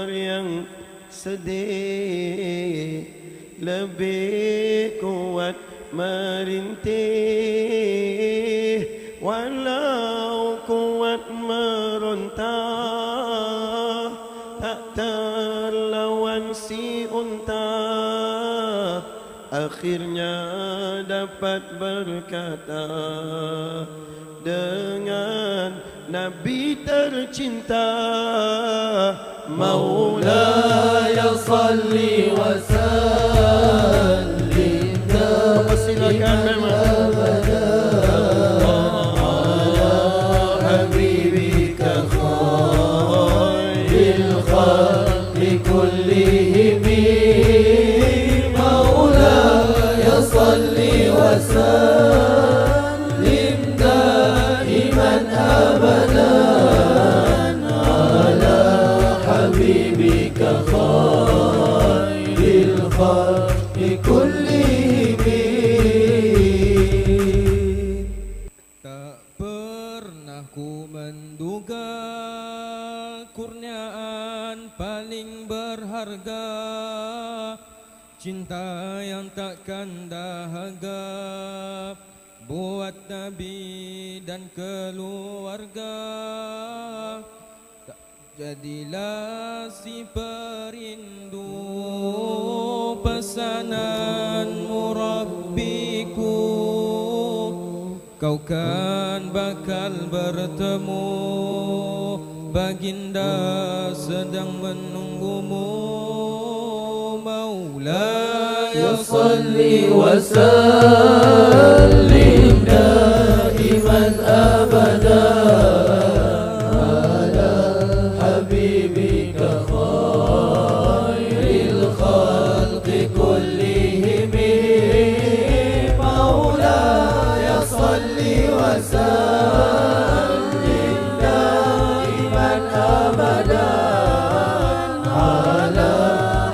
yang sedih lebih kuat merintih, walau kuat meronta tak terlawan si unta, akhirnya dapat berkata dengan Nabi tercinta, Maulaya salli wa sallim daiman ala habibika khairil khalqi kullihim. Maulaya salli wa sallim daiman abadan ala habibika khairil khalqi kullihim. Tak pernah ku menduga kurniaan paling berharga, cinta yang takkan dahaga buat Nabi dan keluarga. Jadilah si perindu pesananmu Rabbiku, kau kan bakal bertemu, baginda sedang menunggumu. Maulaya salli wa sallim daiman abadan habibika khairil khalqi kullihim. Maulaya salli wa sallim daiman abadan ala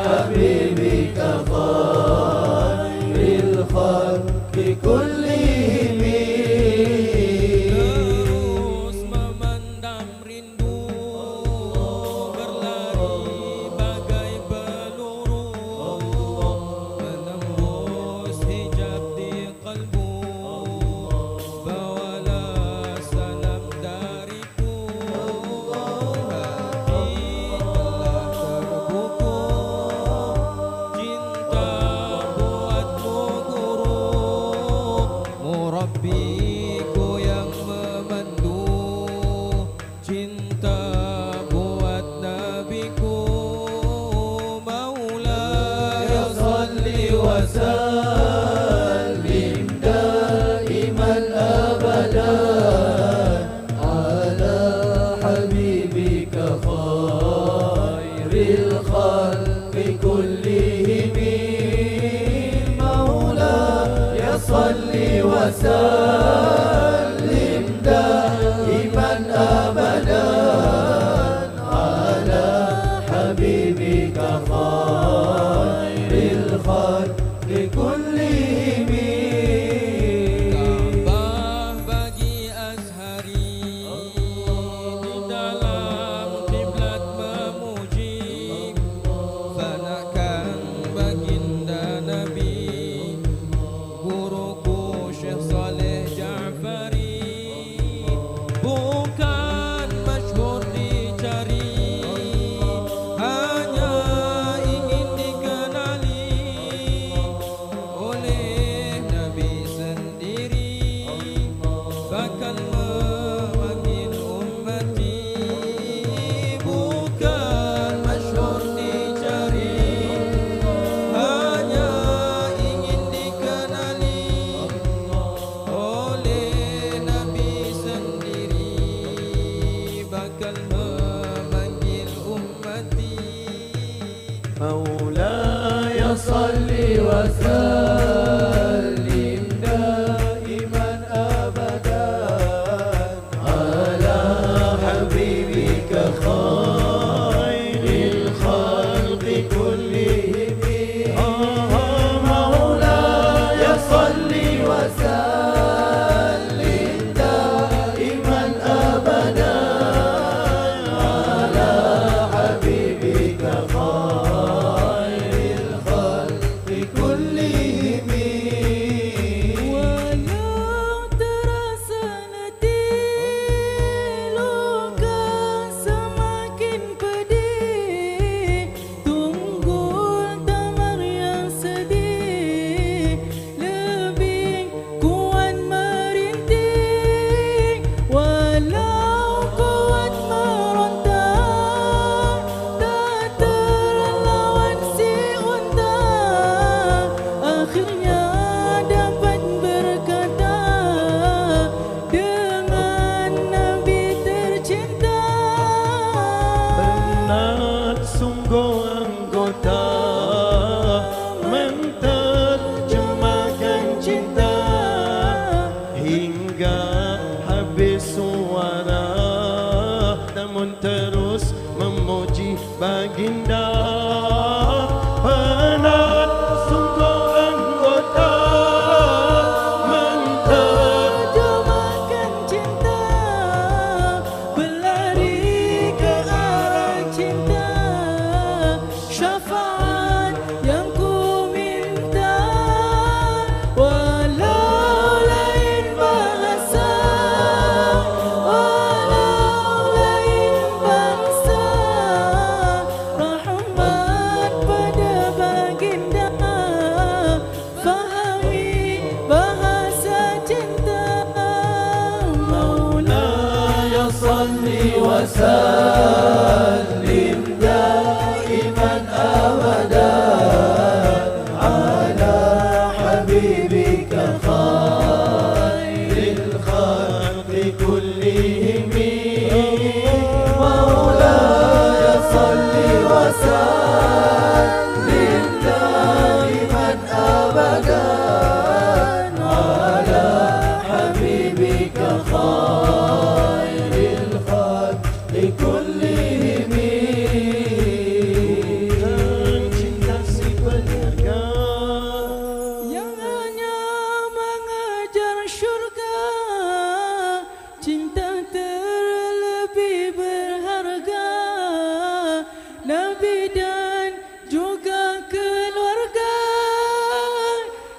habibika khairil khalqi kullihim. Terus memendam rindu berlari bagai peluru, menembus hijab di kalbu. Bawalah salam dariku, hati telah terbuku, cinta buatmu guru, murabbiku yang memandu, cinta buat nabiku. Maulaya salli wa sallim daiman abadan ala habibika khairil khalqi kullihim. Maulaya salli wa sallim daiman abadan ala habibika khairil khalqi kullihim. Ka'bah bagi Azhari di dalam kiblat memuji, fanakan baginda Nabi, guruku Syekh Saleh Ja'fari. Bukan masyhur dicari, hanya ingin dikenali oleh Nabi sendiri, bakal memanggil ummati. Bukan masyhur dicari, hanya ingin dikenali oleh Nabi sendiri, bakal memanggil ummati. Maulaya salli wa sallim daiman abadan ala habibika khairil khalqi kullihim. Maulaya salli wa sallim daiman abadan ala habibika sungguh anggota menterjemahkan cinta hingga habis suara, namun terus memuji baginda. Penat sungguh anggota menterjemahkan cinta, berlari ke arah cinta, syafaat yang ku minta. Walau lain bahasa, walau lain bangsa, rahmat pada baginda, fahami bahasa cinta. Maulaya salli wa sallim daiman abadan ala habibika khairil khalqi kullihim. Maulaya salli wa sallim daiman abadan ala habibika khairil khalqi kullihim. Cinta si berharga yang hanya mengejar syurga, cinta terlebih berharga, Nabi dan juga keluarga.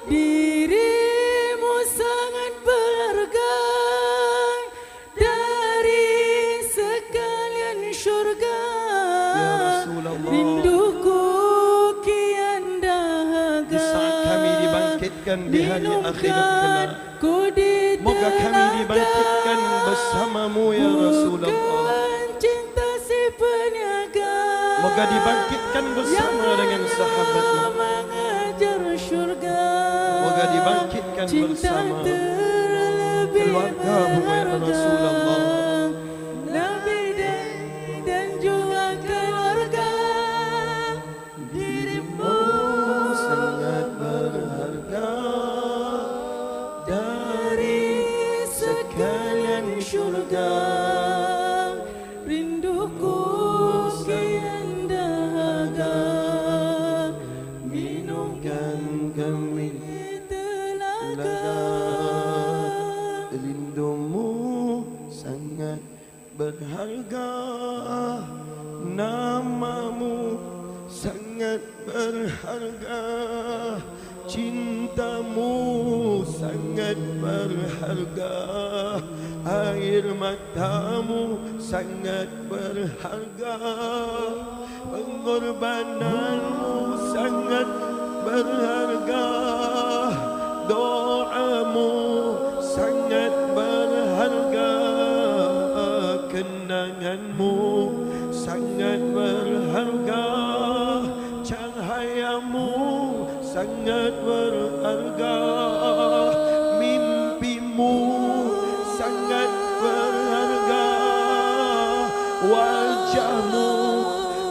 Dirimu sangat berharga dari sekalian syurga. Rinduku kian dahaga Di saat kami dibangkitkan di hari akhirat kelak, moga kami dibangkitkan bersamamu ya Rasulullah. cinta si peniaga, Moga dibangkitkan bersama dengan sahabatmu. mengejar syurga. Moga dibangkitkan Cinta bersama terlebih keluargamu ya berharga, Rasulullah. Nabi dan juga keluarga. Dirimu Sangat berharga dari sekalian syurga. Rinduku kian dahaga, minumkan kami telaga. rindumu sangat berharga, namamu sangat berharga, cintamu sangat berharga, air matamu sangat berharga, pengorbananmu sangat berharga, doamu sangat berharga, kenanganmu sangat berharga, cahayamu sangat berharga, mimpimu sangat berharga, wajahmu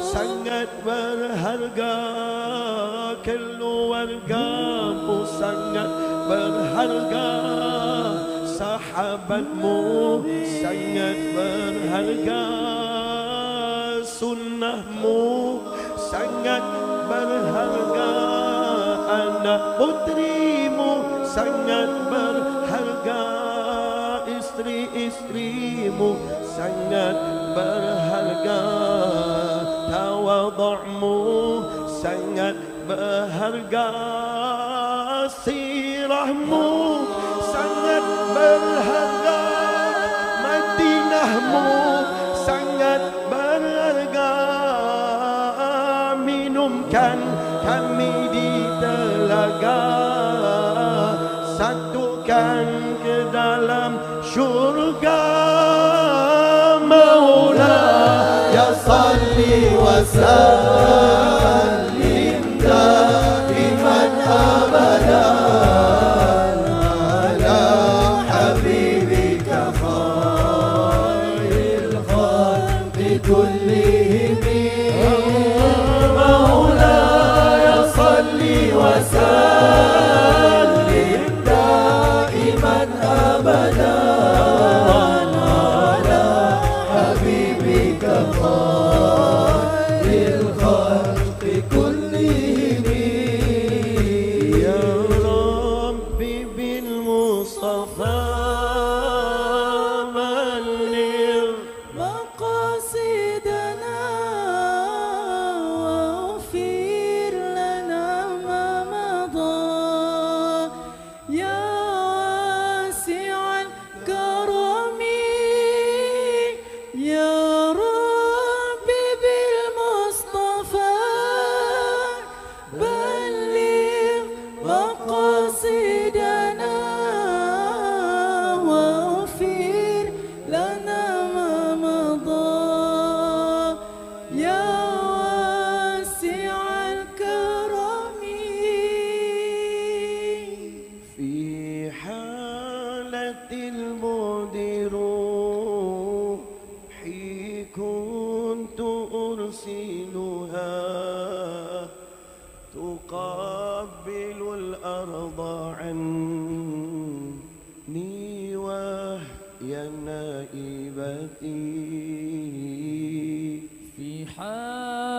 sangat berharga, keluargamu sangat berharga, sahabatmu sangat berharga, sunnahmu sangat berharga, anak putrimu sangat berharga, istri-istrimu sangat berharga, tawadhu'mu sangat berharga, sirahmu sangat berharga, Madinahmu sangat berharga, minumkan kami di telaga, satukan ke dalam syurga. Maula ya salli wa sallim daiman abadan ala habibika khairil khalqi kullihim.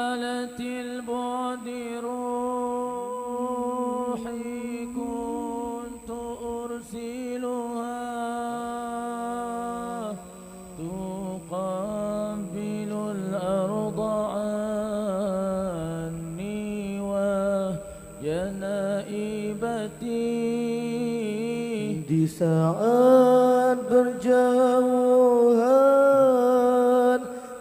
حالة البعد روحي كنت أرسلها تقبل الأرض عني وهي نائبتي. Di saat berjauhan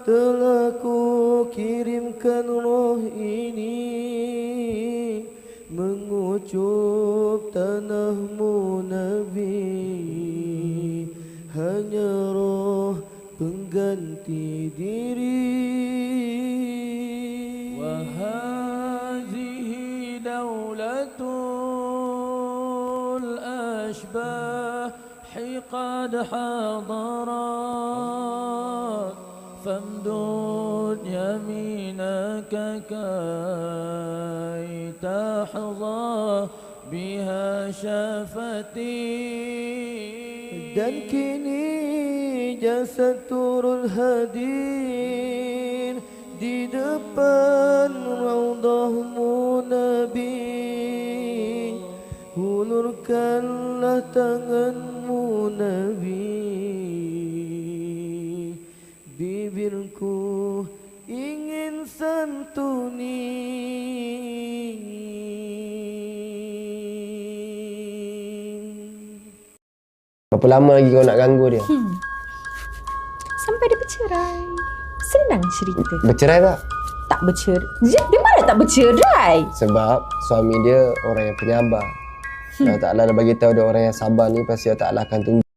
telah ku kirimkan roh ini mengucup tanahmu Nabi, hanya roh pengganti diri. Wahazihi daulatul ashbahi qad hadarat famdud yaminaka kay tahza biha syafati. Dan kini jasad turun hadir di depan raudahmu Nabi, hulurkanlah tanganmu Nabi, bibirku ingin santuni. Berapa lama lagi kau nak ganggu dia? Sampai dia bercerai. Senang cerita. Bercerai tak? Tak bercerai. Dia mana tak bercerai? Sebab suami dia orang yang penyabar. Allah Ta'ala dah bagi tahu dia orang yang sabar ni pasti Allah Ta'ala akan tunjuk.